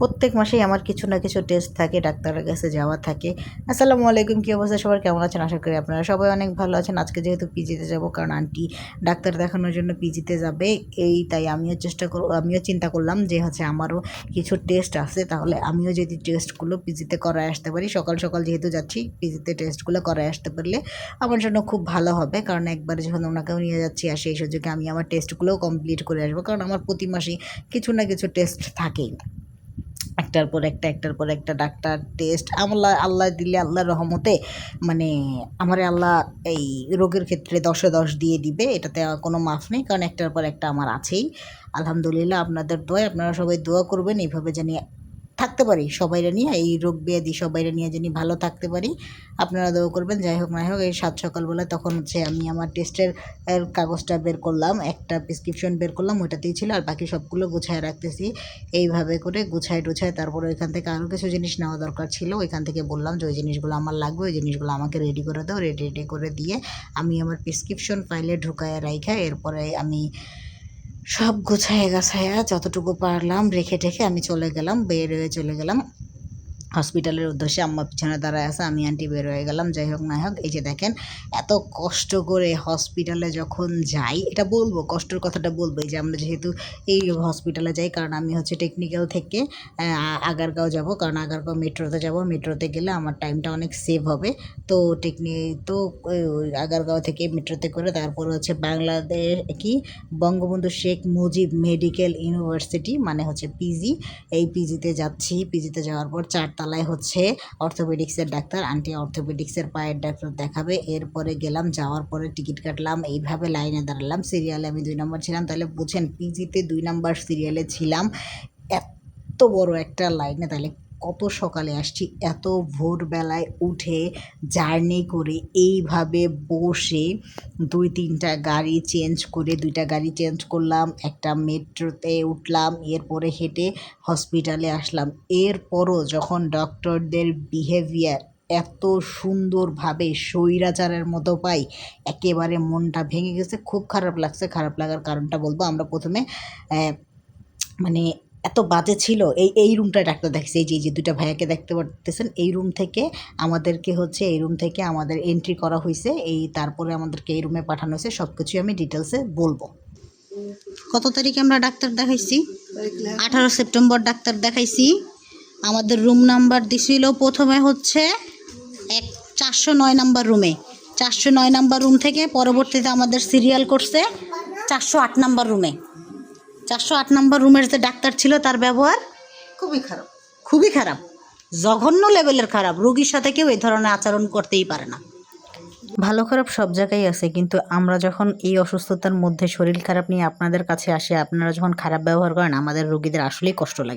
প্রত্যেক মাসেই আমার কিছু না কিছু টেস্ট থাকে, ডাক্তারের কাছে যাওয়া থাকে। আসসালামু আলাইকুম, কী অবস্থা সবার, কেমন আছেন? আশা করি আপনারা সবাই অনেক ভালো আছেন। আজকে যেহেতু পিজিতে যাব, কারণ আন্টি ডাক্তার দেখানোর জন্য পিজিতে যাবে, তাই আমিও চিন্তা করলাম যে আমারও কিছু টেস্ট আছে, তাহলে আমিও যদি টেস্টগুলো পিজিতে করায় আসতে পারি, সকাল সকাল যেহেতু যাচ্ছি, পিজিতে টেস্টগুলো করায় আসতে পারলে আমার জন্য খুব ভালো হবে। কারণ একবার যখন ওনাকেও নিয়ে যাচ্ছি, আর সেই সুযোগে আমি আমার টেস্টগুলোও কমপ্লিট করে আসবো, কারণ আমার প্রতি মাসেই কিছু না কিছু টেস্ট থাকেই, একটার পর একটা ডাক্তার টেস্ট। আল্লাহ দিলে, আল্লাহর রহমতে মানে আমারে আল্লাহ এই রোগের ক্ষেত্রে 10-এ 10 দিয়ে দিবে, এটাতে কোনো মাফ নেই, কারণ একটার পর একটা আমার আছেই। আলহামদুলিল্লাহ, আপনাদের দোয়ায় আপনারা সবাই দোয়া করবেন এইভাবে জানি থাকতে পারি, সবাইরে নিয়ে, এই রোগ ব্যাধি সবাইরে নিয়ে জানি ভালো থাকতে পারি। আপনারা দোয়া করবেন। যাই হোক না হোক, এই সকালবেলা তখন আমি আমার টেস্টের কাগজটা বের করলাম, একটা প্রেসক্রিপশন বের করলাম, ওইটাতেই ছিল, আর বাকি সবগুলো গুছায় রাখতেছি। এইভাবে করে গুছায় টুছায় তারপরে ওইখান থেকে আরও কিছু জিনিস নেওয়া দরকার ছিল, ওইখান থেকে বললাম যে ওই জিনিসগুলো আমার লাগবে, ওই জিনিসগুলো আমাকে রেডি করে দাও। রেডি করে দিয়ে আমি আমার প্রেসক্রিপশন ফাইলে ঢুকায় রাইখা, এরপরে আমি সব গুছায় গাছায়া যতটুকু পারলাম রেখে টেখে আমি বের হয়ে চলে গেলাম হসপিটালের উদ্দেশ্যে। আম্মা পিছনে দাঁড়ায় আছে, আমি আন্টি বের হয়ে গেলাম। যাই হোক না হোক, এই যে দেখেন, এত কষ্ট করে হসপিটালে যখন যাই, এটা বলবো, কষ্টের কথাটা বলবো, এই যে আমরা যেহেতু এই হসপিটালে যাই, কারণ আমি টেকনিক্যাল থেকে আগারগাঁও যাব, কারণ আগারগাঁও মেট্রোতে যাব। মেট্রোতে গেলে আমার টাইমটা অনেক সেভ হবে। তো আগারগাঁও থেকে মেট্রোতে করে তারপর বাংলাদেশ বঙ্গবন্ধু শেখ মুজিব মেডিকেল ইউনিভার্সিটি, মানে পিজি, এই পিজিতে যাচ্ছি। পিজিতে যাওয়ার পর 4 তলায় অর্থোপেডিক্সের ডাক্তার, আন্টি অর্থোপেডিক্সের পায়ের ডাক্তার দেখাবে। এরপরে গেলাম, যাওয়ার পরে টিকিট কাটলাম, এইভাবে লাইনে দাঁড়ালাম। সিরিয়ালে আমি 2 নম্বর ছিলাম, তাহলে বুঝেন পিজিতে 2 নম্বর সিরিয়ালে ছিলাম, এত বড় একটা লাইনে, তাহলে কত সকালে আসছি, এত ভোরবেলায় উঠে জার্নি করে, এইভাবে বসে 2-3টা গাড়ি চেঞ্জ করে, 2টা গাড়ি চেঞ্জ করলাম, একটা মেট্রোতে উঠলাম, এরপরে হেঁটে হসপিটালে আসলাম। এরপরও যখন ডক্টরদের বিহেভিয়ার এত সুন্দরভাবে স্বৈরাচারের মতো পাই, একেবারে মনটা ভেঙে গেছে, খুব খারাপ লাগছে। খারাপ লাগার কারণটা বলবো, আমরা প্রথমে মানে এত বাজে ছিল। এই রুমটায় ডাক্তার দেখছে, এই যে 2টা ভাইয়াকে দেখতে পারতেছেন, এই রুম থেকে আমাদেরকে এই রুম থেকে আমাদের এন্ট্রি করা হয়েছে, তারপরে আমাদেরকে এই রুমে পাঠানো হয়েছে। সব কিছুই আমি ডিটেলসে বলবো। কত তারিখে আমরা ডাক্তার দেখাইছি? 18 সেপ্টেম্বর ডাক্তার দেখাইছি। আমাদের রুম নাম্বার দিছিল প্রথমে 409 নাম্বার রুমে, 409 নাম্বার রুম থেকে পরবর্তীতে আমাদের সিরিয়াল করছে 408 নাম্বার রুমে। 408 নাম্বার রুমের যে ডাক্তার ছিল, তার ব্যবহার খুবই খারাপ, জঘন্য লেভেলের খারাপ। রোগীর সাথে কেউ এই ধরনের আচরণ করতেই পারে না। ভালো খারাপ সব জায়গায় আছে, কিন্তু আমরা যখন এই অসুস্থতার মধ্যে শরীর খারাপ নিয়ে আপনাদের কাছে আসি, আপনারা যখন খারাপ ব্যবহার করেন, আমাদের রোগীদের আসলেই কষ্ট লাগে।